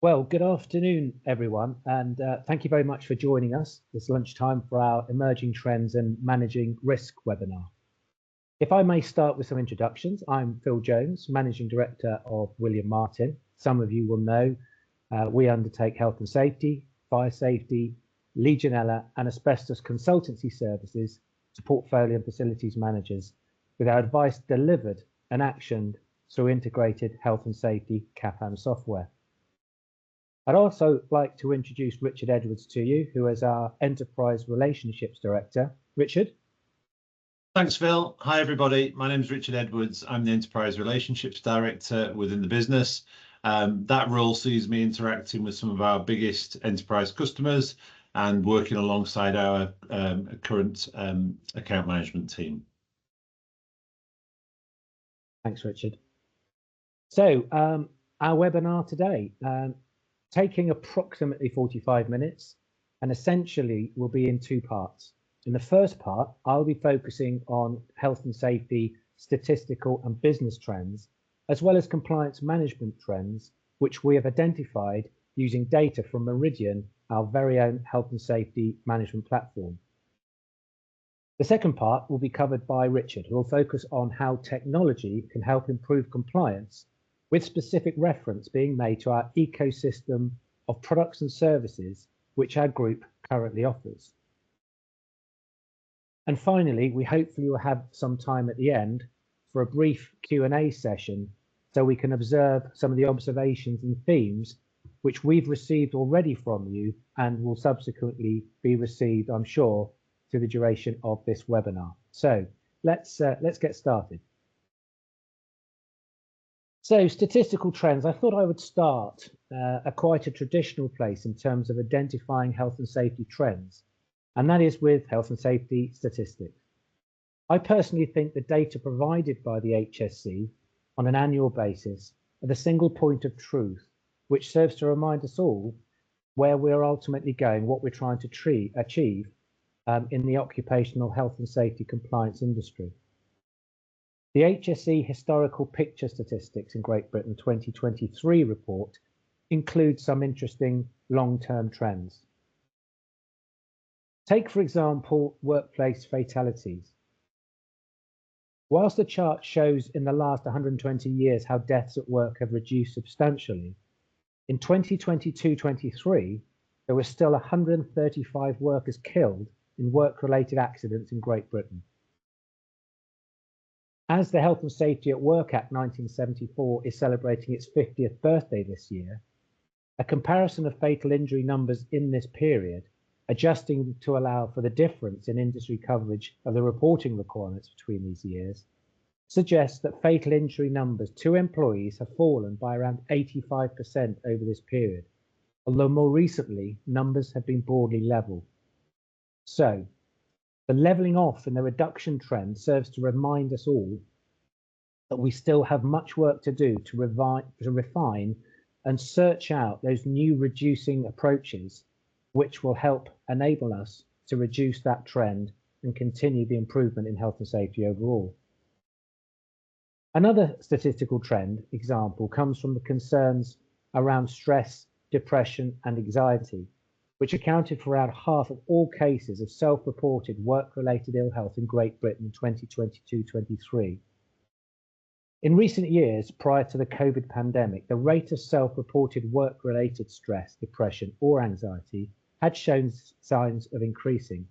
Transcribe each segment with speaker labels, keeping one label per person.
Speaker 1: Well, good afternoon, everyone, and thank you very much for joining us this lunchtime for our Emerging Trends and Managing Risk webinar. If I may start with some introductions, I'm Phil Jones, Managing Director of William Martin. Some of you will know we undertake health and safety, fire safety, Legionella and asbestos consultancy services to portfolio and facilities managers with our advice delivered and actioned through integrated health and safety CAPAM software. I'd also like to introduce Richard Edwards to you, who is our Enterprise Relationships Director. Richard?
Speaker 2: Thanks, Phil. Hi, everybody. My name is Richard Edwards. I'm the Enterprise Relationships Director within the business. That role sees me interacting with some of our biggest enterprise customers and working alongside our current account management team.
Speaker 1: Thanks, Richard. So our webinar today, taking approximately 45 minutes and essentially will be in two parts. In the first part, I'll be focusing on health and safety, statistical and business trends, as well as compliance management trends, which we have identified using data from Meridian, our very own health and safety management platform. The second part will be covered by Richard, who will focus on how technology can help improve compliance, with specific reference being made to our ecosystem of products and services which our group currently offers. And finally, we hopefully will have some time at the end for a brief Q&A session so we can observe some of the observations and themes which we've received already from you and will subsequently be received, I'm sure, through the duration of this webinar. So let's get started. So statistical trends, I thought I would start at quite a traditional place in terms of identifying health and safety trends, and that is with health and safety statistics. I personally think the data provided by the HSC on an annual basis are the single point of truth, which serves to remind us all where we're ultimately going, what we're trying to achieve in the occupational health and safety compliance industry. The HSE Historical Picture Statistics in Great Britain 2023 report includes some interesting long-term trends. Take, for example, workplace fatalities. Whilst the chart shows in the last 120 years how deaths at work have reduced substantially, in 2022-23, there were still 135 workers killed in work-related accidents in Great Britain. As the Health and Safety at Work Act 1974 is celebrating its 50th birthday this year, a comparison of fatal injury numbers in this period, adjusting to allow for the difference in industry coverage of the reporting requirements between these years, suggests that fatal injury numbers to employees have fallen by around 85% over this period, although more recently numbers have been broadly level. So, the levelling off and the reduction trend serves to remind us all that we still have much work to do to refine and search out those new reducing approaches which will help enable us to reduce that trend and continue the improvement in health and safety overall. Another statistical trend example comes from the concerns around stress, depression and anxiety, which accounted for around half of all cases of self-reported work-related ill health in Great Britain in 2022-23. In recent years, prior to the COVID pandemic, the rate of self-reported work-related stress, depression or anxiety had shown signs of increasing,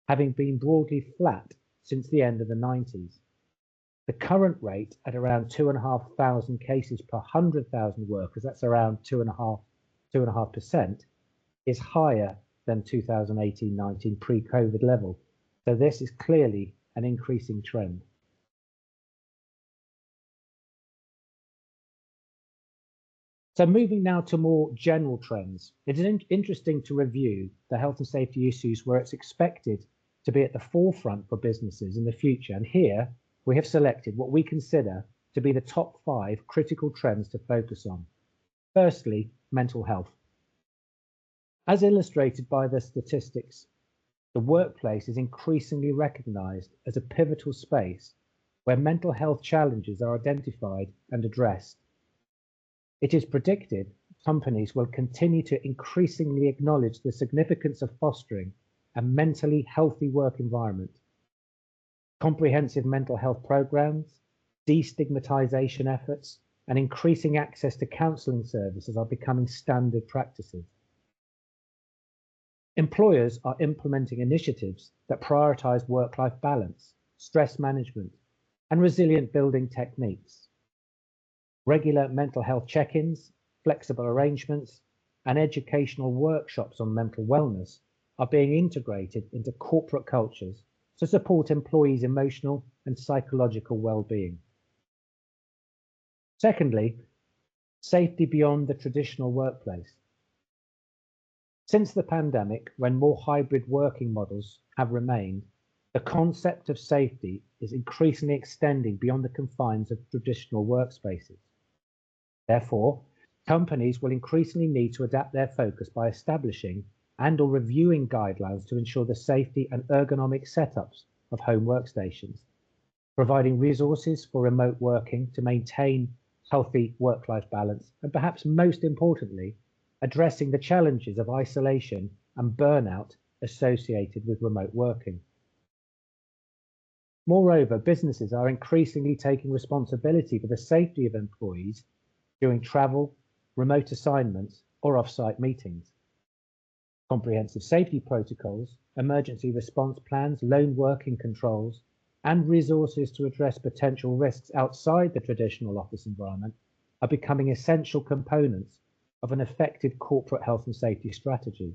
Speaker 1: having been broadly flat since the end of the 90s. The current rate at around 2,500 cases per 100,000 workers, that's around 2.5%, is higher than 2018-19 pre-COVID level. So this is clearly an increasing trend. So moving now to more general trends, it is interesting to review the health and safety issues where it's expected to be at the forefront for businesses in the future. And here we have selected what we consider to be the top 5 critical trends to focus on. Firstly, mental health. As illustrated by the statistics, the workplace is increasingly recognised as a pivotal space where mental health challenges are identified and addressed. It is predicted companies will continue to increasingly acknowledge the significance of fostering a mentally healthy work environment. Comprehensive mental health programs, destigmatization efforts, and increasing access to counseling services are becoming standard practices. Employers are implementing initiatives that prioritize work-life balance, stress management, and resilient building techniques. Regular mental health check-ins, flexible arrangements, and educational workshops on mental wellness are being integrated into corporate cultures to support employees' emotional and psychological well-being. Secondly, safety beyond the traditional workplace. Since the pandemic, when more hybrid working models have remained, the concept of safety is increasingly extending beyond the confines of traditional workspaces. Therefore, companies will increasingly need to adapt their focus by establishing and/or reviewing guidelines to ensure the safety and ergonomic setups of home workstations, providing resources for remote working to maintain healthy work-life balance, and perhaps most importantly, addressing the challenges of isolation and burnout associated with remote working. Moreover, businesses are increasingly taking responsibility for the safety of employees during travel, remote assignments, or off-site meetings. Comprehensive safety protocols, emergency response plans, lone working controls, and resources to address potential risks outside the traditional office environment are becoming essential components of an effective corporate health and safety strategy.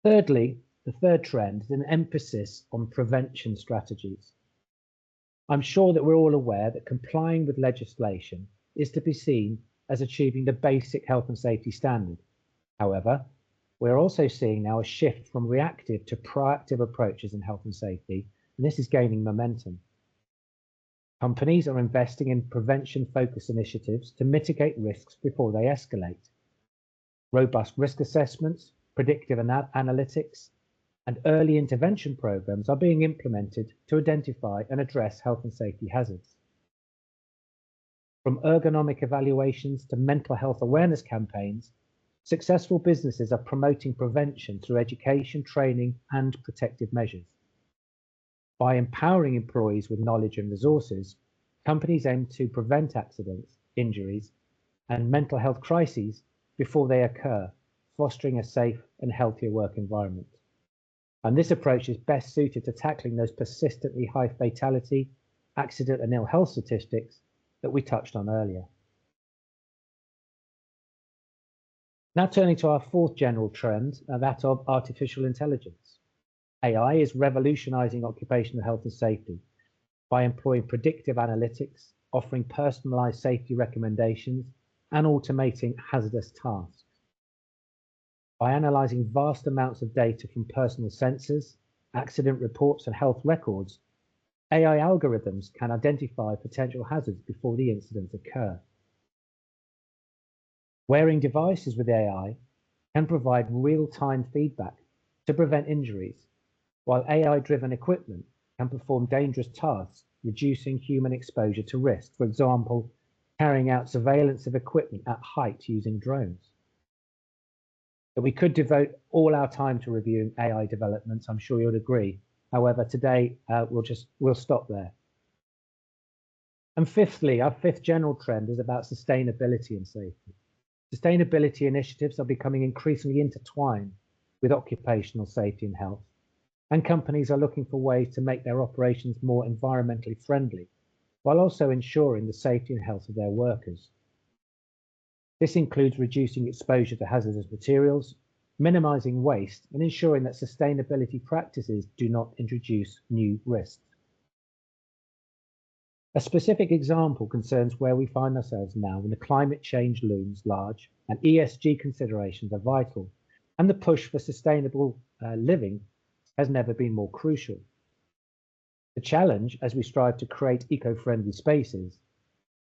Speaker 1: Thirdly, the third trend is an emphasis on prevention strategies. I'm sure that we're all aware that complying with legislation is to be seen as achieving the basic health and safety standard. However, we're also seeing now a shift from reactive to proactive approaches in health and safety, and this is gaining momentum. Companies are investing in prevention-focused initiatives to mitigate risks before they escalate. Robust risk assessments, predictive analytics, and early intervention programs are being implemented to identify and address health and safety hazards. From ergonomic evaluations to mental health awareness campaigns, successful businesses are promoting prevention through education, training, and protective measures. By empowering employees with knowledge and resources, companies aim to prevent accidents, injuries, and mental health crises before they occur, fostering a safe and healthier work environment. And this approach is best suited to tackling those persistently high fatality, accident, and ill health statistics that we touched on earlier. Now turning to our fourth general trend, that of artificial intelligence. AI is revolutionizing occupational health and safety by employing predictive analytics, offering personalized safety recommendations, and automating hazardous tasks. By analyzing vast amounts of data from personal sensors, accident reports, and health records, AI algorithms can identify potential hazards before the incidents occur. Wearing devices with AI can provide real-time feedback to prevent injuries, while AI-driven equipment can perform dangerous tasks, reducing human exposure to risk, for example, carrying out surveillance of equipment at height using drones. But we could devote all our time to reviewing AI developments, I'm sure you'll agree. However, today we'll stop there. And fifthly, our fifth general trend is about sustainability and safety. Sustainability initiatives are becoming increasingly intertwined with occupational safety and health, and companies are looking for ways to make their operations more environmentally friendly, while also ensuring the safety and health of their workers. This includes reducing exposure to hazardous materials, minimizing waste, and ensuring that sustainability practices do not introduce new risks. A specific example concerns where we find ourselves now when the climate change looms large and ESG considerations are vital, and the push for sustainable living has never been more crucial. The challenge, as we strive to create eco-friendly spaces,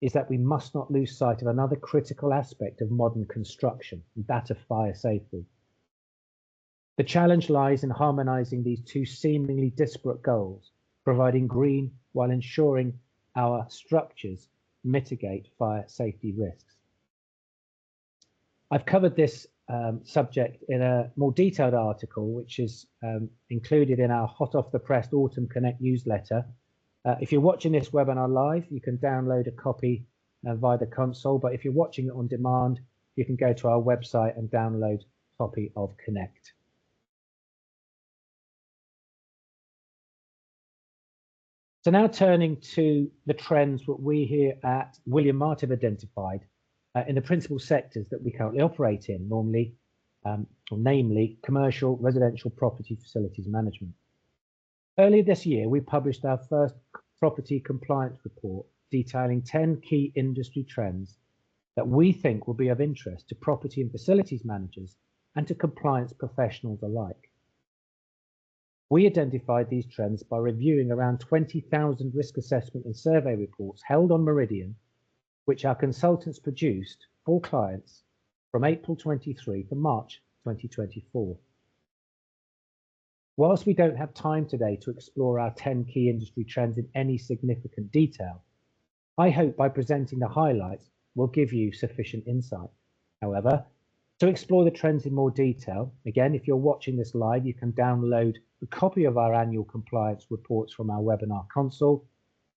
Speaker 1: is that we must not lose sight of another critical aspect of modern construction, that of fire safety. The challenge lies in harmonizing these two seemingly disparate goals, providing green while ensuring our structures mitigate fire safety risks. I've covered this subject in a more detailed article, which is included in our hot off the press Autumn Connect newsletter. If you're watching this webinar live, you can download a copy via the console, but if you're watching it on demand, you can go to our website and download a copy of Connect. So now turning to the trends that we here at William Mart have identified in the principal sectors that we currently operate in, namely commercial, residential property facilities management. Earlier this year, we published our first property compliance report detailing 10 key industry trends that we think will be of interest to property and facilities managers and to compliance professionals alike. We identified these trends by reviewing around 20,000 risk assessment and survey reports held on Meridian, which our consultants produced for clients from April 23 to March 2024. Whilst we don't have time today to explore our 10 key industry trends in any significant detail, I hope by presenting the highlights will give you sufficient insight. However, to explore the trends in more detail, again, if you're watching this live, you can download a copy of our annual compliance reports from our webinar console,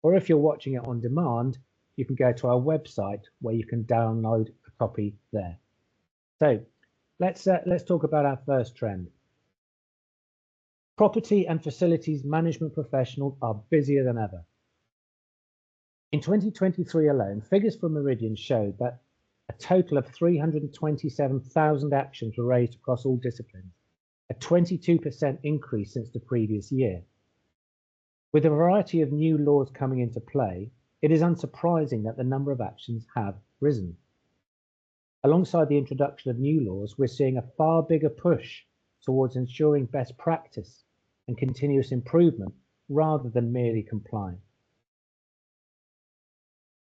Speaker 1: or if you're watching it on demand, you can go to our website where you can download a copy there. So let's talk about our first trend. Property and facilities management professionals are busier than ever. In 2023 alone, figures from Meridian showed that a total of 327,000 actions were raised across all disciplines, a 22% increase since the previous year. With a variety of new laws coming into play, it is unsurprising that the number of actions have risen. Alongside the introduction of new laws, we're seeing a far bigger push towards ensuring best practice and continuous improvement rather than merely complying.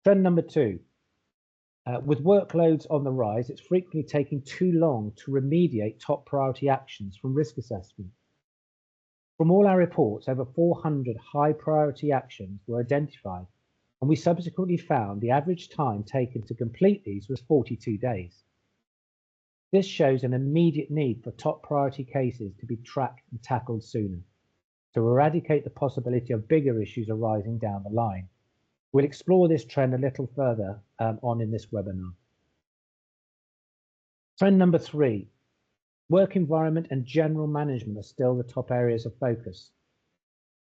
Speaker 1: Trend number 2. With workloads on the rise, it's frequently taking too long to remediate top priority actions from risk assessment. From all our reports, over 400 high priority actions were identified, and we subsequently found the average time taken to complete these was 42 days. This shows an immediate need for top priority cases to be tracked and tackled sooner, to eradicate the possibility of bigger issues arising down the line. We'll explore this trend a little further on in this webinar. Trend number 3, work environment and general management are still the top areas of focus.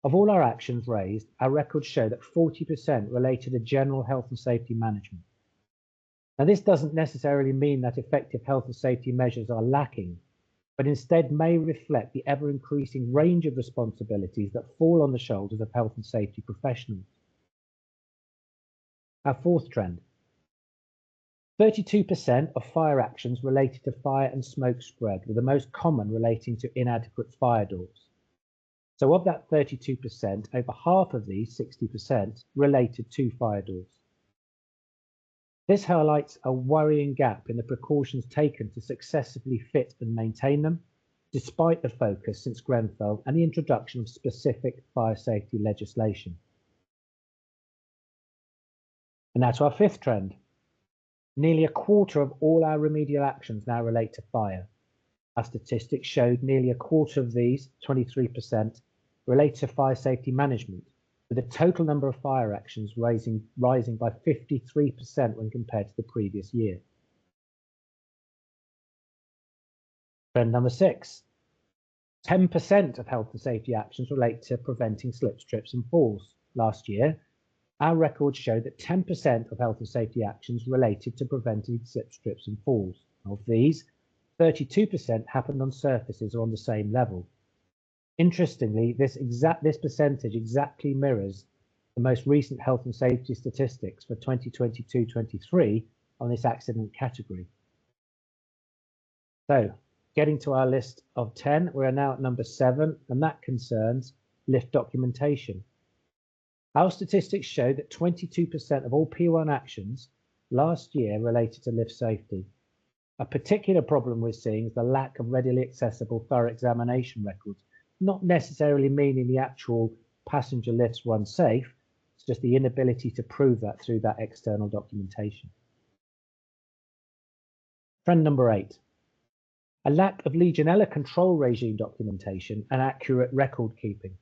Speaker 1: Of all our actions raised, our records show that 40% related to general health and safety management. Now, this doesn't necessarily mean that effective health and safety measures are lacking, but instead may reflect the ever-increasing range of responsibilities that fall on the shoulders of health and safety professionals. Our fourth trend. 32% of fire actions related to fire and smoke spread, with the most common relating to inadequate fire doors. So of that 32%, over half of these, 60%, related to fire doors. This highlights a worrying gap in the precautions taken to successfully fit and maintain them, despite the focus since Grenfell and the introduction of specific fire safety legislation. And now to our fifth trend. Nearly a quarter of all our remedial actions now relate to fire. Our statistics showed nearly a quarter of these, 23%, relate to fire safety management, with the total number of fire actions rising by 53% when compared to the previous year. Trend number 6. 10% of health and safety actions relate to preventing slips, trips and falls. Last year, our records show that 10% of health and safety actions related to preventing slips, trips and falls. Of these, 32% happened on surfaces or on the same level. Interestingly, this percentage exactly mirrors the most recent health and safety statistics for 2022-23 on this accident category. So, getting to our list of 10, we are now at number 7, and that concerns lift documentation. Our statistics show that 22% of all P1 actions last year related to lift safety. A particular problem we're seeing is the lack of readily accessible thorough examination records, not necessarily meaning the actual passenger lifts run safe, just the inability to prove that through that external documentation. Trend number 8, a lack of Legionella control regime documentation and accurate record keeping.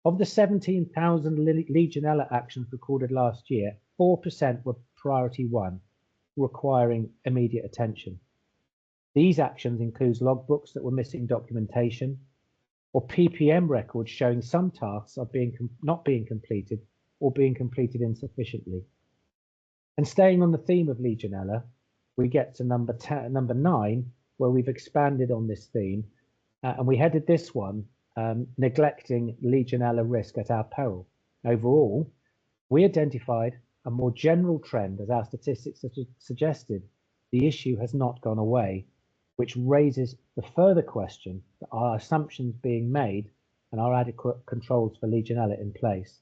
Speaker 1: Of the 17,000 Legionella actions recorded last year, 4% were priority 1, requiring immediate attention. These actions include logbooks that were missing documentation, or PPM records showing some tasks are not being completed or being completed insufficiently. And staying on the theme of Legionella, we get to number 9, where we've expanded on this theme, and we headed this one, neglecting Legionella risk at our peril. Overall, we identified a more general trend, as our statistics have suggested. The issue has not gone away, which raises the further question that are assumptions being made and are adequate controls for Legionella in place.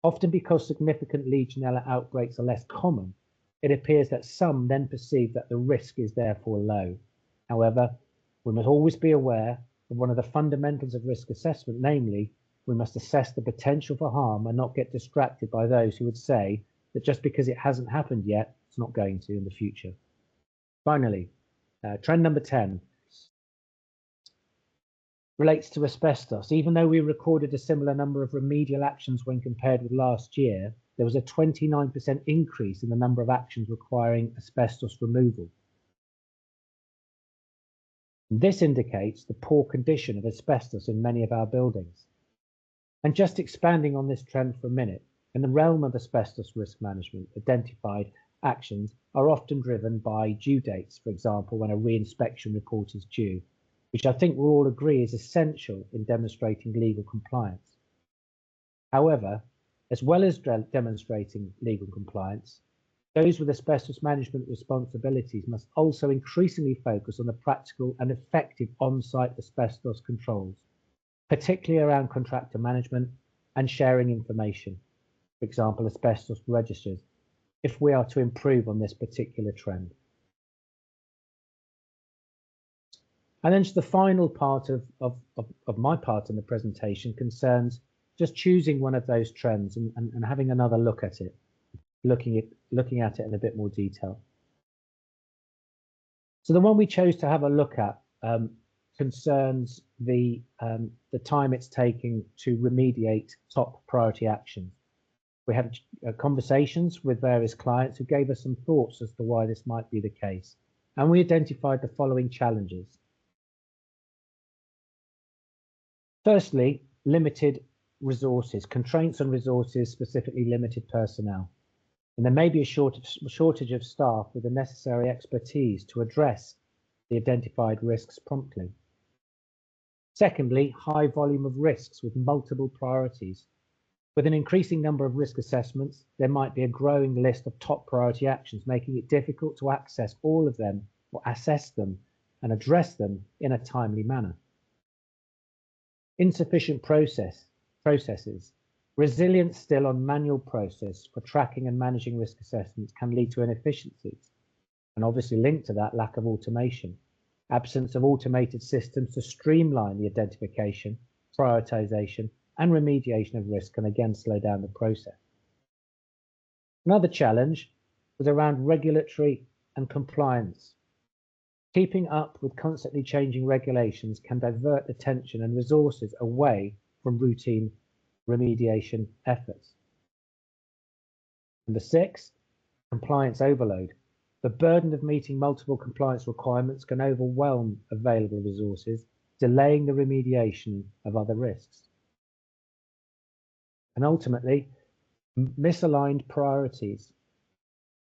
Speaker 1: Often because significant Legionella outbreaks are less common, it appears that some then perceive that the risk is therefore low. However, we must always be aware of one of the fundamentals of risk assessment, namely, we must assess the potential for harm and not get distracted by those who would say that just because it hasn't happened yet, it's not going to in the future. Finally, trend number 10 relates to asbestos. Even though we recorded a similar number of remedial actions when compared with last year, there was a 29% increase in the number of actions requiring asbestos removal. This indicates the poor condition of asbestos in many of our buildings. And just expanding on this trend for a minute, in the realm of asbestos risk management, identified actions are often driven by due dates, for example, when a re-inspection report is due, which I think we'll all agree is essential in demonstrating legal compliance. However, as well as demonstrating legal compliance, those with asbestos management responsibilities must also increasingly focus on the practical and effective on-site asbestos controls, particularly around contractor management and sharing information, for example, asbestos registers, if we are to improve on this particular trend. And then the final part of my part in the presentation concerns just choosing one of those trends and having another look at it, looking at it in a bit more detail. So the one we chose to have a look at concerns the time it's taking to remediate top priority actions. We had conversations with various clients who gave us some thoughts as to why this might be the case, and we identified the following challenges. Firstly, limited resources, constraints on resources, specifically limited personnel. And there may be a shortage of staff with the necessary expertise to address the identified risks promptly. Secondly, high volume of risks with multiple priorities. With an increasing number of risk assessments, there might be a growing list of top priority actions, making it difficult to access all of them or assess them and address them in a timely manner. Insufficient processes. Resilience still on manual process for tracking and managing risk assessments can lead to inefficiencies, and obviously linked to that, lack of automation. Absence of automated systems to streamline the identification, prioritization, and remediation of risk can again slow down the process. Another challenge was around regulatory and compliance. Keeping up with constantly changing regulations can divert attention and resources away from routine remediation efforts. Number 6, compliance overload. The burden of meeting multiple compliance requirements can overwhelm available resources, delaying the remediation of other risks. And ultimately, misaligned priorities.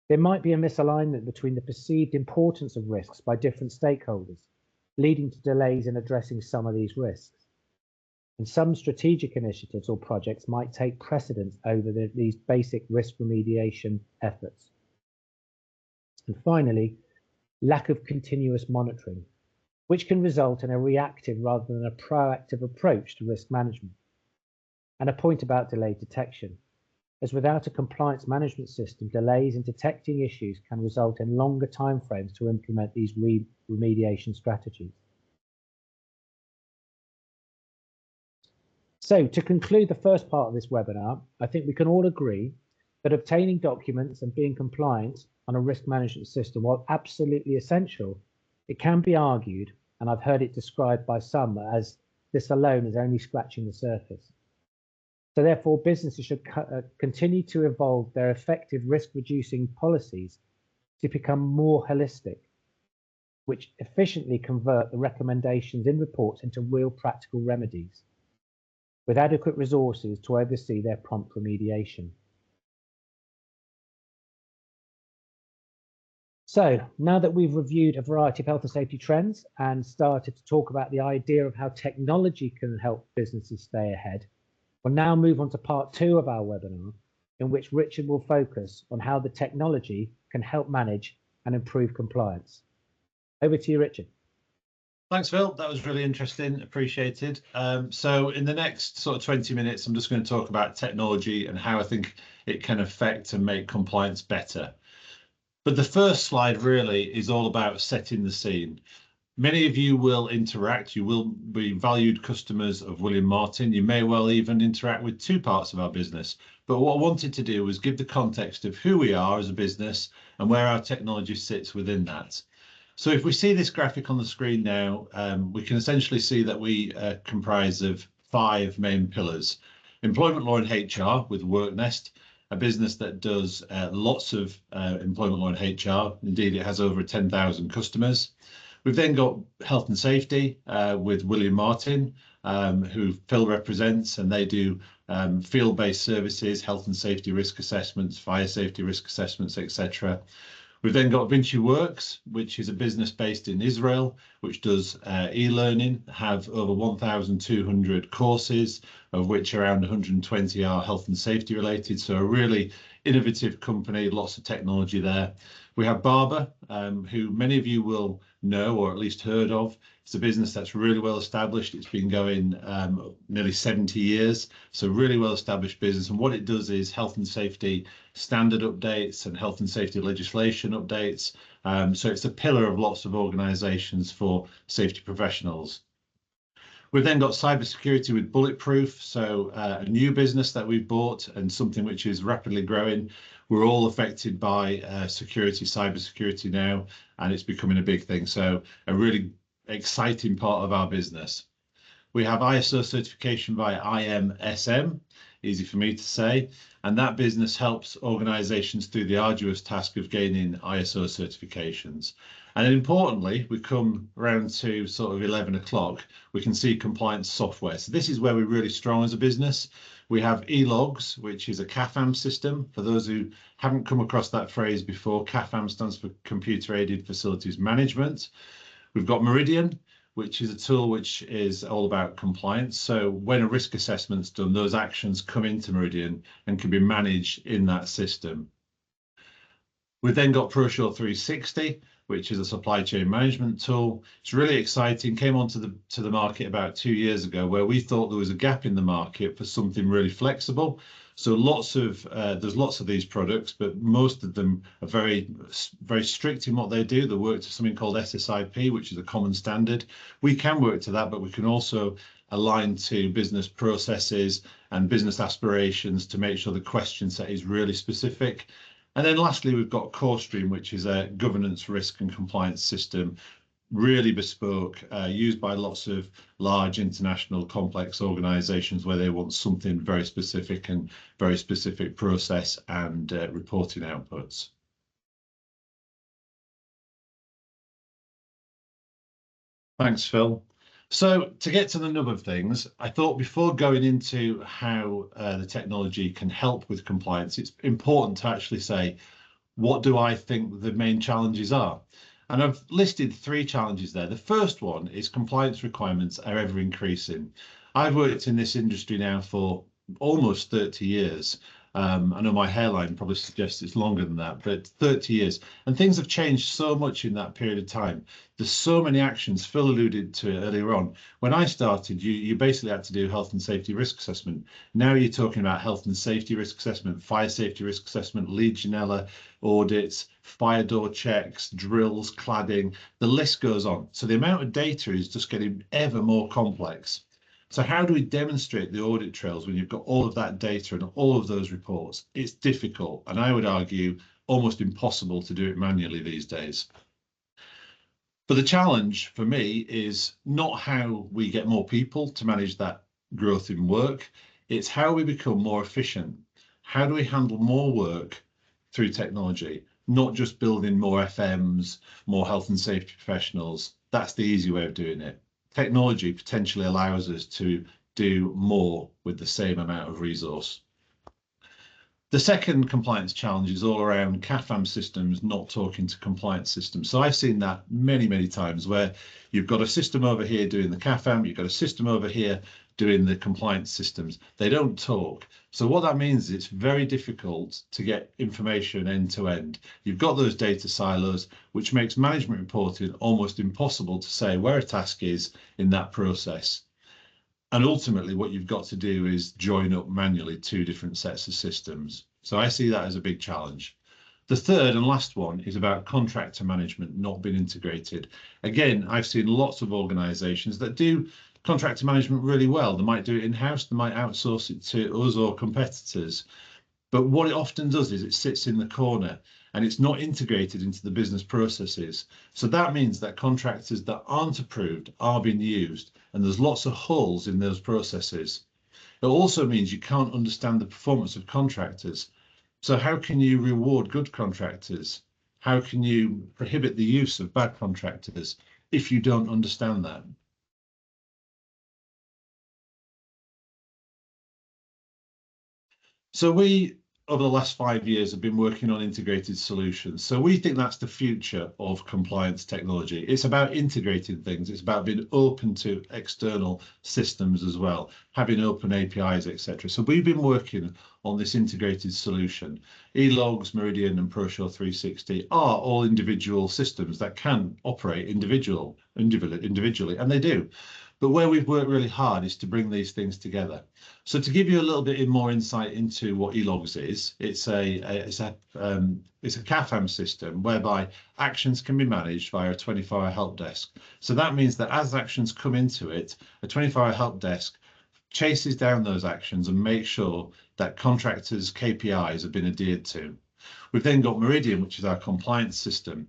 Speaker 1: There might be a misalignment between the perceived importance of risks by different stakeholders, leading to delays in addressing some of these risks. And some strategic initiatives or projects might take precedence over these basic risk remediation efforts. And finally, lack of continuous monitoring, which can result in a reactive rather than a proactive approach to risk management. And a point about delayed detection, as without a compliance management system, delays in detecting issues can result in longer timeframes to implement these remediation strategies. So to conclude the first part of this webinar, I think we can all agree that obtaining documents and being compliant on a risk management system, while absolutely essential, it can be argued, and I've heard it described by some as this alone is only scratching the surface. So therefore, businesses should continue to evolve their effective risk-reducing policies to become more holistic, which efficiently convert the recommendations in reports into real practical remedies, with adequate resources to oversee their prompt remediation. So now that we've reviewed a variety of health and safety trends and started to talk about the idea of how technology can help businesses stay ahead, we'll now move on to part 2 of our webinar, in which Richard will focus on how the technology can help manage and improve compliance. Over to you, Richard.
Speaker 2: Thanks, Phil. That was really interesting. Appreciated. So in the next sort of 20 minutes, I'm just going to talk about technology and how I think it can affect and make compliance better. But the first slide really is all about setting the scene. Many of you will interact. You will be valued customers of William Martin. You may well even interact with two parts of our business. But what I wanted to do was give the context of who we are as a business and where our technology sits within that. So if we see this graphic on the screen now, we can essentially see that we comprise of 5 main pillars. Employment law and HR with WorkNest, a business that does lots of employment law and HR. Indeed, it has over 10,000 customers. We've then got health and safety with William Martin, who Phil represents, and they do field-based services, health and safety risk assessments, fire safety risk assessments, etc. We've then got VinciWorks, which is a business based in Israel, which does e-learning, have over 1,200 courses, of which around 120 are health and safety related. So a really innovative company, lots of technology there. We have Barbour, who many of you will know or at least heard of. It's a business that's really well established. It's been going nearly 70 years, so really well established business. And what it does is health and safety standard updates and health and safety legislation updates. So it's a pillar of lots of organisations for safety professionals. We've then got cybersecurity with Bulletproof, so a new business that we've bought and something which is rapidly growing. We're all affected by cybersecurity now, and it's becoming a big thing. So a really exciting part of our business. We have ISO certification by IMSM, easy for me to say, and that business helps organisations through the arduous task of gaining ISO certifications. And importantly, we come around to sort of 11 o'clock, we can see compliance software. So this is where we're really strong as a business. We have eLogs, which is a CAFAM system. For those who haven't come across that phrase before, CAFAM stands for Computer Aided Facilities Management. We've got Meridian, which is a tool which is all about compliance. So when a risk assessment's done, those actions come into Meridian and can be managed in that system. We've then got ProSure 360, which is a supply chain management tool. It's really exciting. Came onto the market about 2 years ago, where we thought there was a gap in the market for something really flexible. So there's lots of these products, but most of them are very strict in what they do. They work to something called SSIP, which is a common standard. We can work to that, but we can also align to business processes and business aspirations to make sure the question set is really specific. And then lastly, we've got CoreStream, which is a governance, risk and compliance system, really bespoke, used by lots of large international complex organizations where they want something very specific and very specific process and reporting outputs. Thanks, Phil. So to get to the nub of things, I thought before going into how the technology can help with compliance, it's important to actually say, what do I think the main challenges are? And I've listed 3 challenges there. The first one is compliance requirements are ever increasing. I've worked in this industry now for almost 30 years. I know my hairline probably suggests it's longer than that, but 30 years. And things have changed so much in that period of time. There's so many actions. Phil alluded to it earlier on. When I started, you basically had to do health and safety risk assessment. Now you're talking about health and safety risk assessment, fire safety risk assessment, Legionella audits, fire door checks, drills, cladding, the list goes on. So the amount of data is just getting ever more complex. So how do we demonstrate the audit trails when you've got all of that data and all of those reports? It's difficult, and I would argue almost impossible to do it manually these days. But the challenge for me is not how we get more people to manage that growth in work, it's how we become more efficient. How do we handle more work through technology, not just building more FMs, more health and safety professionals? That's the easy way of doing it. Technology potentially allows us to do more with the same amount of resource. The second compliance challenge is all around CAFAM systems not talking to compliance systems. So I've seen that many, many times where you've got a system over here doing the CAFAM, you've got a system over here doing the compliance systems. They don't talk. So what that means is it's very difficult to get information end to end. You've got those data silos, which makes management reporting almost impossible to say where a task is in that process. And ultimately, what you've got to do is join up manually two different sets of systems. So I see that as a big challenge. The third and last one is about contractor management not being integrated. Again, I've seen lots of organisations that do contractor management really well. They might do it in-house, they might outsource it to us or competitors. But what it often does is it sits in the corner and it's not integrated into the business processes. So that means that contractors that aren't approved are being used, and there's lots of holes in those processes. It also means you can't understand the performance of contractors. So how can you reward good contractors? How can you prohibit the use of bad contractors if you don't understand that? So we, over the last 5 years, have been working on integrated solutions. So we think that's the future of compliance technology. It's about integrating things. It's about being open to external systems as well, having open APIs, etc. So we've been working on this integrated solution. eLogs, Meridian, and ProSure 360 are all individual systems that can operate individually, and they do. But where we've worked really hard is to bring these things together. So to give you a little bit more insight into what eLogs is, it's a CAFAM system whereby actions can be managed via a 24-hour help desk. So that means that as actions come into it, a 24-hour help desk chases down those actions and makes sure that contractors' KPIs have been adhered to. We've then got Meridian, which is our compliance system.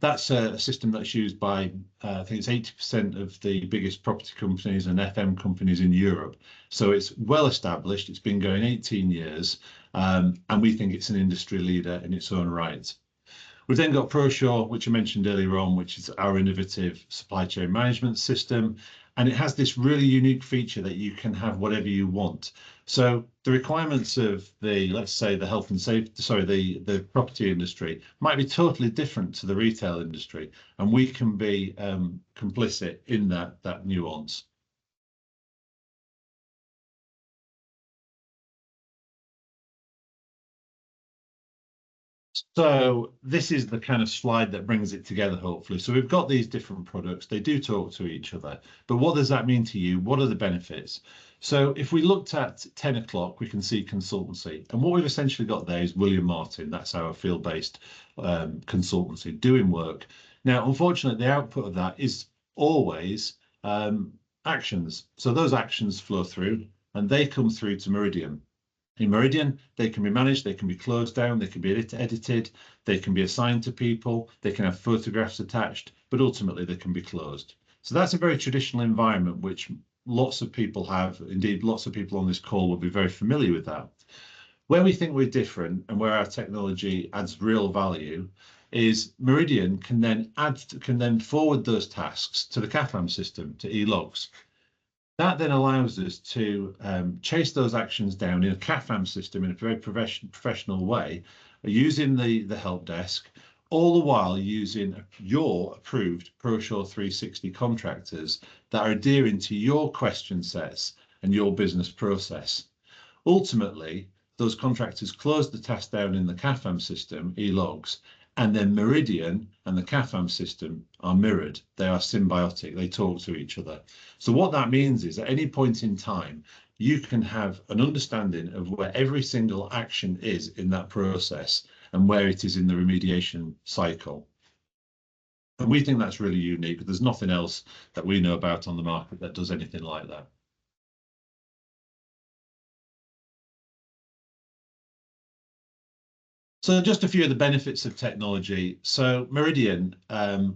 Speaker 2: That's a system that's used by, I think it's 80% of the biggest property companies and FM companies in Europe. So it's well established, it's been going 18 years, and we think it's an industry leader in its own right. We've then got ProSure, which I mentioned earlier on, which is our innovative supply chain management system. And it has this really unique feature that you can have whatever you want. So the requirements of let's say the health and safety, the property industry might be totally different to the retail industry, and we can be complicit in that nuance. So this is the kind of slide that brings it together, hopefully. So we've got these different products, they do talk to each other, but what does that mean to you? What are the benefits? So if we looked at 10 o'clock, we can see consultancy. And what we've essentially got there is William Martin. That's our field-based consultancy doing work. Now, unfortunately, the output of that is always actions. So those actions flow through and they come through to Meridian. In Meridian, they can be managed, they can be closed down, they can be edited, they can be assigned to people, they can have photographs attached, but ultimately they can be closed. So that's a very traditional environment, which lots of people have. Indeed, lots of people on this call will be very familiar with that. Where we think we're different and where our technology adds real value is Meridian can then forward those tasks to the CAFAM system, to eLogs. That then allows us to chase those actions down in a CAFAM system in a very professional way, using the help desk, all the while using your approved ProSure 360 contractors that are adhering to your question sets and your business process. Ultimately, those contractors close the task down in the CAFAM system, eLogs, and then Meridian and the CAFAM system are mirrored. They are symbiotic, they talk to each other. So what that means is at any point in time, you can have an understanding of where every single action is in that process and where it is in the remediation cycle. And we think that's really unique. There's nothing else that we know about on the market that does anything like that. So just a few of the benefits of technology. So Meridian,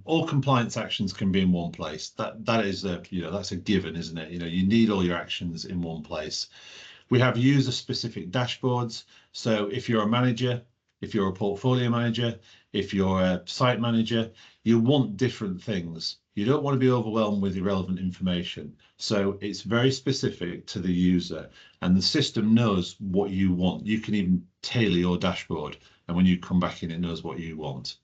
Speaker 2: all compliance actions can be in one place. That is a, that's a given, isn't it? You need all your actions in one place. We have user-specific dashboards. So if you're a manager, if you're a portfolio manager, if you're a site manager, you want different things. You don't want to be overwhelmed with irrelevant information. So it's very specific to the user, and the system knows what you want. You can even tailor your dashboard, and when you come back in, it knows what you want.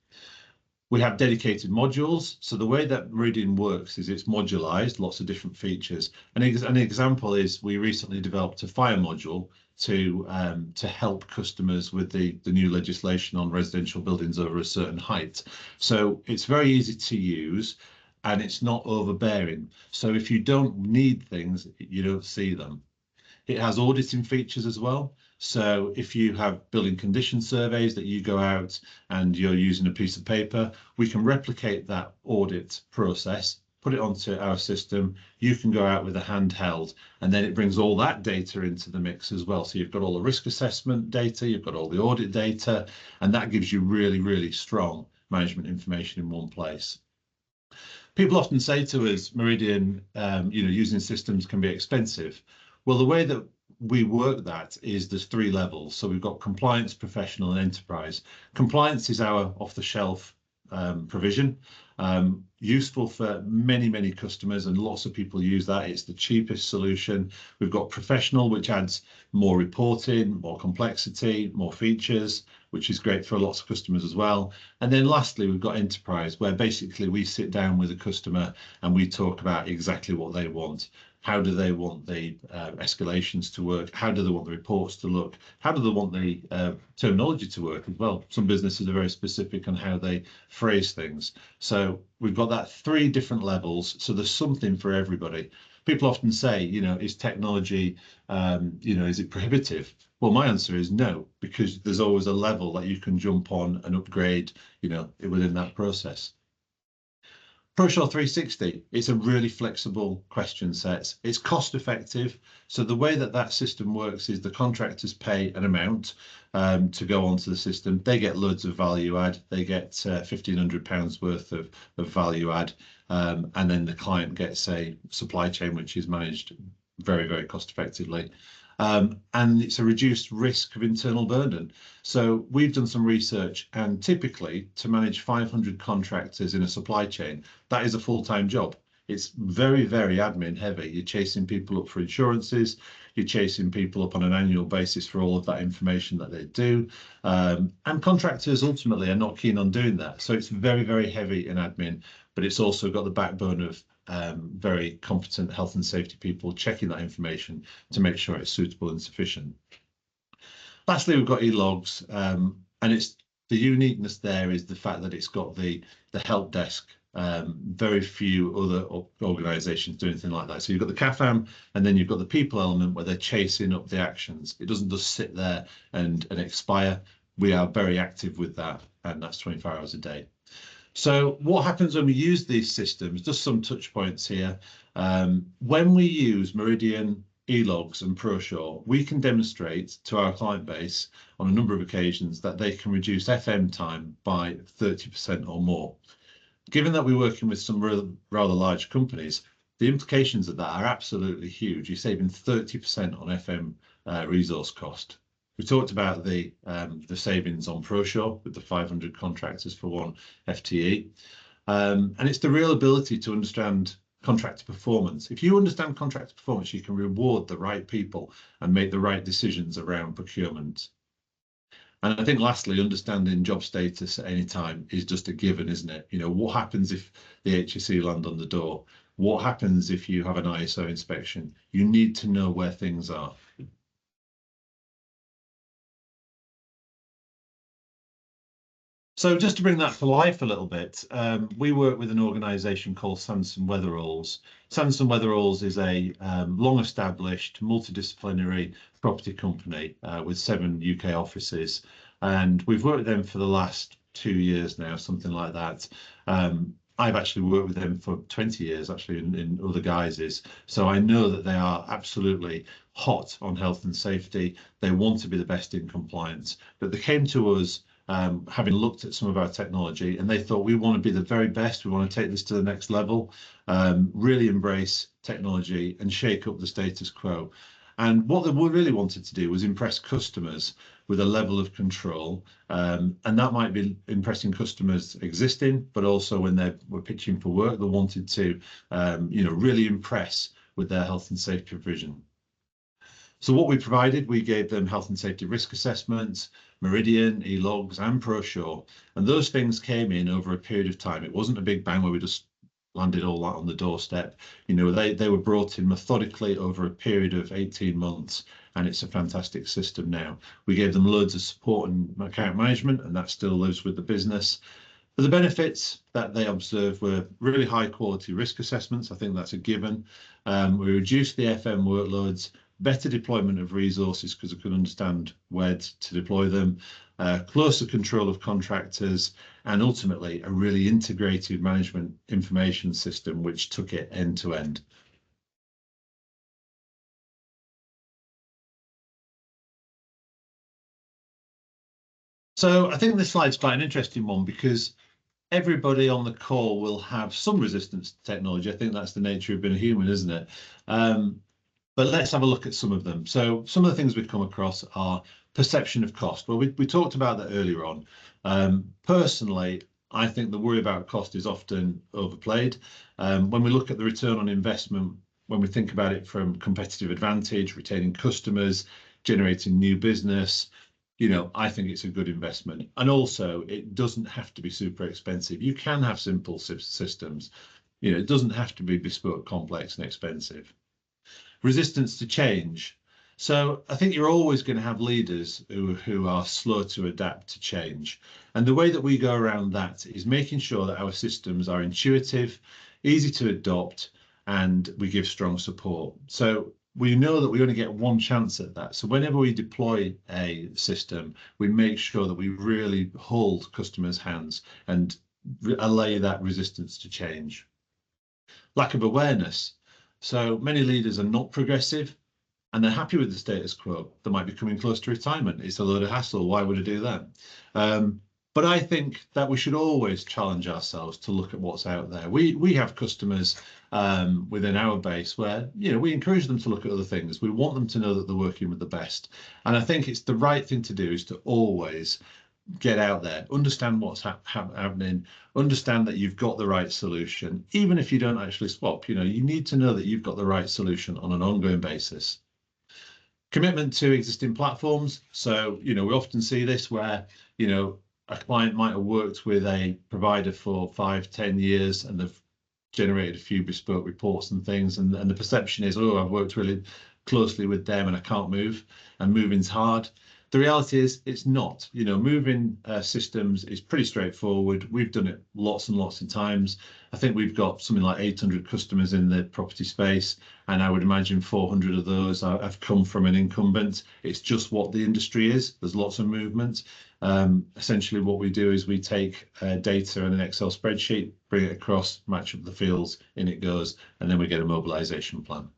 Speaker 2: We have dedicated modules. So the way that Meridian works is it's modularized, lots of different features. An example is we recently developed a fire module to help customers with the new legislation on residential buildings over a certain height. So it's very easy to use and it's not overbearing. So if you don't need things, you don't see them. It has auditing features as well. So if you have building condition surveys that you go out and you're using a piece of paper, we can replicate that audit process, put it onto our system. You can go out with a handheld, and then it brings all that data into the mix as well. So you've got all the risk assessment data, you've got all the audit data, and that gives you really, really strong management information in one place. People often say to us, Meridian, using systems can be expensive. Well, the way that we work that is there's 3 levels. So we've got compliance, professional, and enterprise. Compliance is our off-the-shelf provision, useful for many customers, and lots of people use that. It's the cheapest solution. We've got professional, which adds more reporting, more complexity, more features, which is great for lots of customers as well. And then lastly, we've got enterprise, where basically we sit down with a customer and we talk about exactly what they want. How do they want the escalations to work? How do they want the reports to look? How do they want the terminology to work as well? Some businesses are very specific on how they phrase things. So we've got that 3 different levels. So there's something for everybody. People often say, is technology, is it prohibitive? Well, my answer is no, because there's always a level that you can jump on and upgrade, within that process. ProSure 360, it's a really flexible question set. It's cost effective. So the way that system works is the contractors pay an amount to go onto the system. They get loads of value add. They get £1,500 worth of value add. And then the client gets a supply chain, which is managed very cost effectively. And it's a reduced risk of internal burden. So we've done some research, and typically to manage 500 contractors in a supply chain, that is a full-time job. It's very admin heavy. You're chasing people up for insurances, you're chasing people up on an annual basis for all of that information that they do. And contractors ultimately are not keen on doing that. So it's very heavy in admin, but it's also got the backbone of very competent health and safety people checking that information to make sure it's suitable and sufficient. Lastly, we've got eLogs, and it's the uniqueness there is the fact that it's got the help desk. Very few other organizations do anything like that. So you've got the CAFAM, and then you've got the people element where they're chasing up the actions. It doesn't just sit there and expire. We are very active with that, and that's 24 hours a day. So what happens when we use these systems? Just some touch points here. When we use Meridian, eLogs and ProSure, we can demonstrate to our client base on a number of occasions that they can reduce FM time by 30% or more. Given that we're working with some rather large companies, the implications of that are absolutely huge. You're saving 30% on FM resource cost. We talked about the savings on ProSure with the 500 contractors for 1 FTE. And it's the real ability to understand contractor performance. If you understand contractor performance, you can reward the right people and make the right decisions around procurement. And I think lastly, understanding job status at any time is just a given, isn't it? What happens if the HSE land on the door? What happens if you have an ISO inspection? You need to know where things are. So just to bring that to life a little bit, we work with an organisation called Sanderson Weatheralls. Sanderson Weatheralls is a long-established multidisciplinary property company with 7 UK offices, and we've worked with them for the last 2 years now, something like that. I've actually worked with them for 20 years, actually, in other guises. So I know that they are absolutely hot on health and safety. They want to be the best in compliance. But they came to us having looked at some of our technology, and they thought, we want to be the very best. We want to take this to the next level, really embrace technology and shake up the status quo. And what they really wanted to do was impress customers with a level of control. And that might be impressing customers existing, but also when they were pitching for work, they wanted to, really impress with their health and safety provision. So what we provided, we gave them health and safety risk assessments, Meridian, eLogs, and ProSure. And those things came in over a period of time. It wasn't a big bang where we just landed all that on the doorstep. They were brought in methodically over a period of 18 months, and it's a fantastic system now. We gave them loads of support and account management, and that still lives with the business. But the benefits that they observed were really high quality risk assessments. I think that's a given. We reduced the FM workloads, better deployment of resources because we could understand where to deploy them, closer control of contractors, and ultimately a really integrated management information system which took it end to end. So I think this slide's quite an interesting one because everybody on the call will have some resistance to technology. I think that's the nature of being a human, isn't it? But let's have a look at some of them. So some of the things we've come across are perception of cost. Well, we talked about that earlier on. Personally, I think the worry about cost is often overplayed. When we look at the return on investment, when we think about it from competitive advantage, retaining customers, generating new business, I think it's a good investment. And also, it doesn't have to be super expensive. You can have simple systems. It doesn't have to be bespoke, complex, and expensive. Resistance to change. So I think you're always going to have leaders who are slow to adapt to change. And the way that we go around that is making sure that our systems are intuitive, easy to adopt, and we give strong support. So we know that we only get one chance at that. So whenever we deploy a system, we make sure that we really hold customers' hands and allay that resistance to change. Lack of awareness. So many leaders are not progressive and they're happy with the status quo. They might be coming close to retirement. It's a load of hassle. Why would I do that? But I think that we should always challenge ourselves to look at what's out there. We have customers within our base where, we encourage them to look at other things. We want them to know that they're working with the best. And I think it's the right thing to do is to always get out there, understand what's happening, understand that you've got the right solution. Even if you don't actually swap, you need to know that you've got the right solution on an ongoing basis. Commitment to existing platforms. So, we often see this where, a client might have worked with a provider for 5-10 years and they've generated a few bespoke reports and things. And the perception is, oh, I've worked really closely with them and I can't move, and moving's hard. The reality is it's not. Moving systems is pretty straightforward. We've done it lots and lots of times. I think we've got something like 800 customers in the property space, and I would imagine 400 of those have come from an incumbent. It's just what the industry is. There's lots of movement. Essentially, what we do is we take data in an Excel spreadsheet, bring it across, match up the fields, in it goes, and then we get a mobilization plan.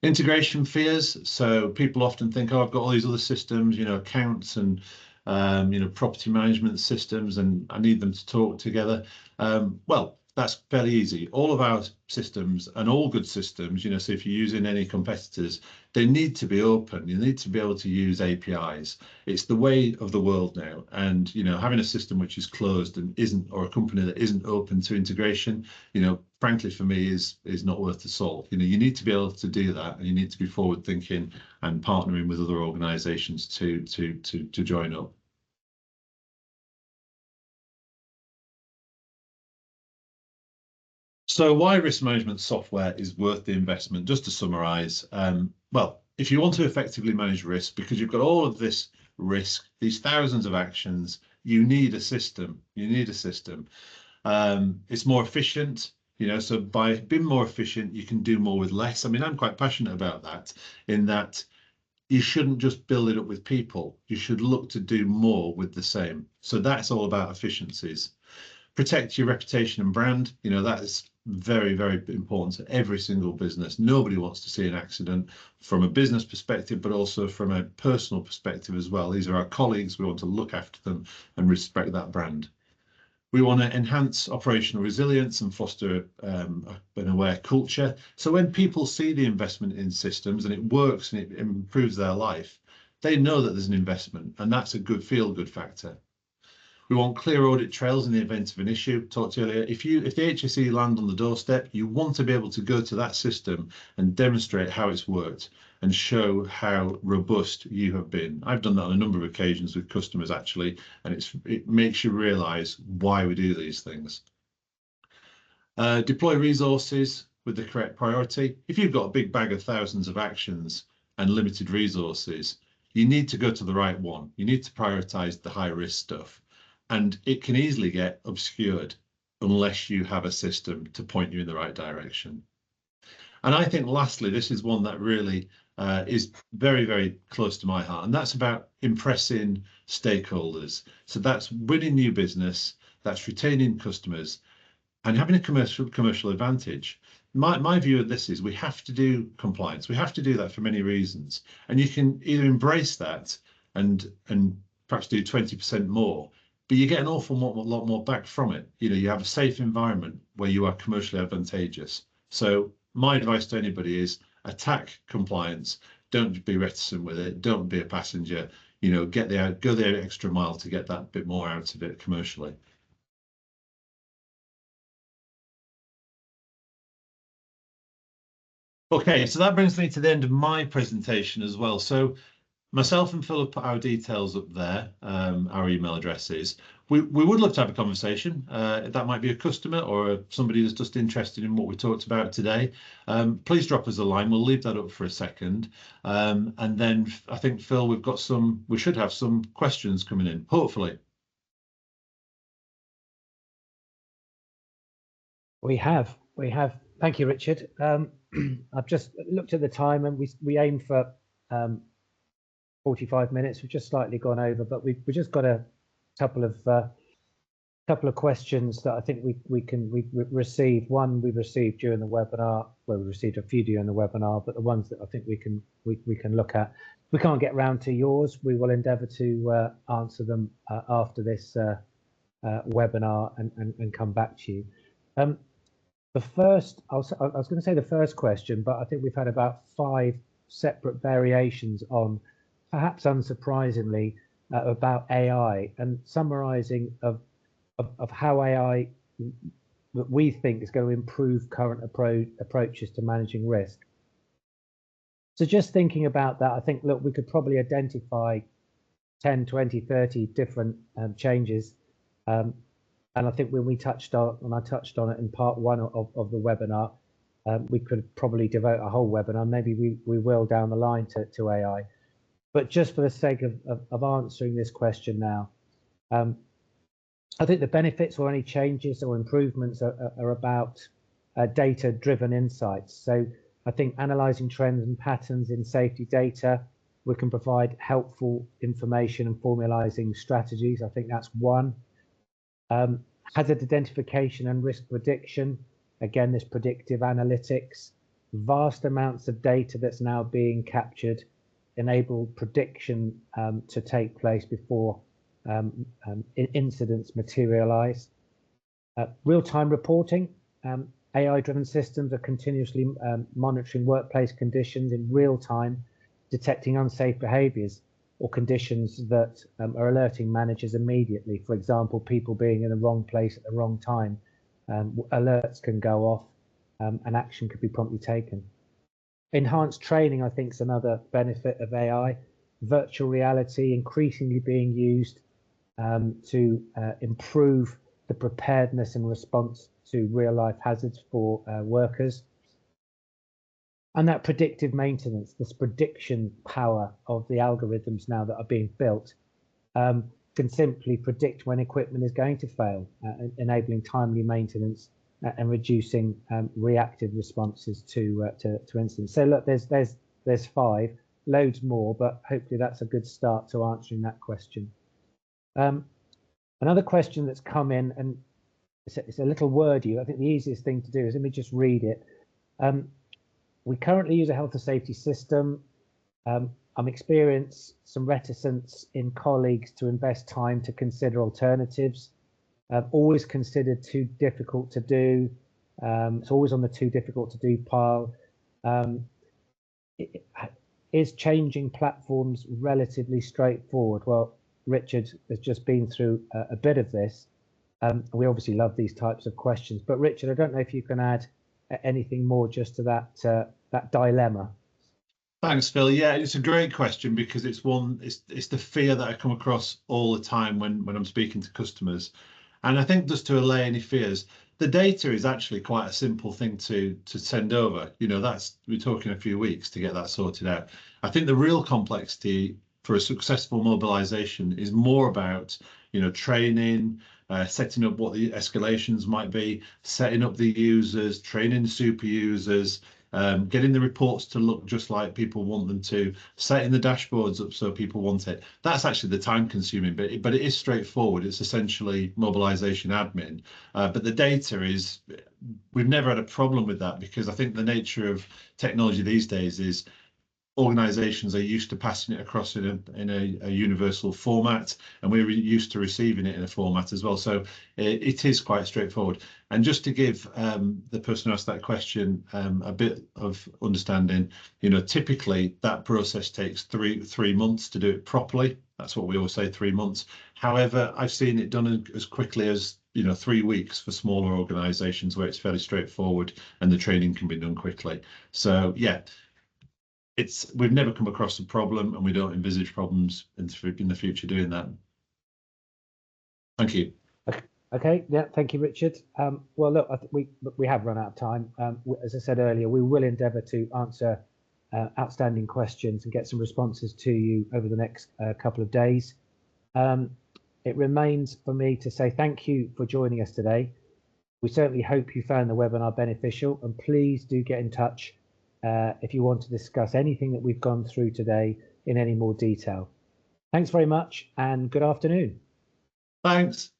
Speaker 2: Integration fears. So people often think, oh, I've got all these other systems, accounts and, property management systems, and I need them to talk together. Well, that's fairly easy. All of our systems and all good systems, so if you're using any competitors, they need to be open. You need to be able to use APIs. It's the way of the world now. And, having a system which is closed and isn't, or a company that isn't open to integration, frankly, for me, is not worth the salt. You need to be able to do that, and you need to be forward thinking and partnering with other organizations to join up. So why risk management software is worth the investment? Just to summarize, well, if you want to effectively manage risk, because you've got all of this risk, these thousands of actions, you need a system. You need a system. It's more efficient, so by being more efficient, you can do more with less. I mean, I'm quite passionate about that, in that you shouldn't just build it up with people. You should look to do more with the same. So that's all about efficiencies. Protect your reputation and brand. You know, that is very, very important to every single business. Nobody wants to see an accident from a business perspective, but also from a personal perspective as well. These are our colleagues. We want to look after them and respect that brand. We want to enhance operational resilience and foster an aware culture. So when people see the investment in systems and it works and it improves their life, they know that there's an investment, and that's a good feel-good factor. We want clear audit trails in the event of an issue. Talked to you earlier. If the HSE land on the doorstep, you want to be able to go to that system and demonstrate how it's worked and show how robust you have been. I've done that on a number of occasions with customers actually, and it makes you realise why we do these things. Deploy resources with the correct priority. If you've got a big bag of thousands of actions and limited resources, you need to go to the right one. You need to prioritise the high risk stuff. And it can easily get obscured unless you have a system to point you in the right direction. And I think lastly, this is one that really is very, very close to my heart, and that's about impressing stakeholders. So that's winning new business, that's retaining customers, and having a commercial advantage. My view of this is we have to do compliance. We have to do that for many reasons. And you can either embrace that and perhaps do 20% more, but you get an awful lot more back from it. You know, you have a safe environment where you are commercially advantageous. So my advice to anybody is attack compliance. Don't be reticent with it. Don't be a passenger. You know, go the extra mile to get that bit more out of it commercially. Okay, so that brings me to the end of my presentation as well. So myself and Phil have put our details up there, our email addresses. We would love to have a conversation. That might be a customer or somebody that's just interested in what we talked about today. Please drop us a line. We'll leave that up for a second. And then I think, Phil, we should have some questions coming in, hopefully.
Speaker 1: We have. Thank you, Richard. I've just looked at the time, and we aim for 45 minutes. We've just slightly gone over, but we've just got a couple of questions that I think we received. One we received during the webinar. Well, we received a few during the webinar, but the ones that I think we can look at. We can't get round to yours. We will endeavour to answer them after this webinar and come back to you. The first, I was going to say the first question, but I think we've had about 5 separate variations on, perhaps unsurprisingly, about AI and summarising of how AI that we think is going to improve current approaches to managing risk. So just thinking about that, I think, look, we could probably identify 10, 20, 30 different changes. And I think when I touched on it in part 1 of the webinar, we could probably devote a whole webinar. Maybe we will down the line to AI. But just for the sake of answering this question now, I think the benefits or any changes or improvements are about data-driven insights. So I think analysing trends and patterns in safety data, we can provide helpful information and formalising strategies. I think that's one. Hazard identification and risk prediction. Again, this predictive analytics, vast amounts of data that's now being captured, enable prediction to take place before incidents materialize. Real-time reporting. AI-driven systems are continuously monitoring workplace conditions in real time, detecting unsafe behaviours or conditions that are alerting managers immediately. For example, people being in the wrong place at the wrong time. Alerts can go off and action could be promptly taken. Enhanced training, I think, is another benefit of AI. Virtual reality increasingly being used to improve the preparedness and response to real-life hazards for workers. And that predictive maintenance, this prediction power of the algorithms now that are being built, can simply predict when equipment is going to fail, enabling timely maintenance and reducing reactive responses to incidents. So look, there's 5, loads more, but hopefully that's a good start to answering that question. Another question that's come in, and it's a little wordy. I think the easiest thing to do is, let me just read it. We currently use a health and safety system. I'm experiencing some reticence in colleagues to invest time to consider alternatives. Always considered too difficult to do. It's always on the too difficult to do pile. Is changing platforms relatively straightforward? Well, Richard has just been through a bit of this. We obviously love these types of questions, but Richard, I don't know if you can add anything more just to that dilemma.
Speaker 2: Thanks, Phil. Yeah, it's a great question because it's the fear that I come across all the time when I'm speaking to customers. And I think just to allay any fears, the data is actually quite a simple thing to send over. You know, we're talking a few weeks to get that sorted out. I think the real complexity for a successful mobilization is more about, you know, training, setting up what the escalations might be, setting up the users, training the super users, getting the reports to look just like people want them to, setting the dashboards up so people want it. That's actually the time consuming bit, but it is straightforward. It's essentially mobilization admin. But the data is, we've never had a problem with that, because I think the nature of technology these days is organizations are used to passing it across in a universal format, and we're used to receiving it in a format as well. So it is quite straightforward. And just to give the person who asked that question a bit of understanding, you know, typically that process takes three months to do it properly. That's what we always say, 3 months. However, I've seen it done as quickly as, you know, 3 weeks for smaller organizations where it's fairly straightforward and the training can be done quickly. So yeah, we've never come across a problem, and we don't envisage problems in the future doing that. Thank you.
Speaker 1: Okay, yeah, thank you, Richard. Well, look, I think we have run out of time. As I said earlier, we will endeavour to answer outstanding questions and get some responses to you over the next couple of days. It remains for me to say thank you for joining us today. We certainly hope you found the webinar beneficial, and please do get in touch if you want to discuss anything that we've gone through today in any more detail. Thanks very much, and good afternoon.
Speaker 2: Thanks.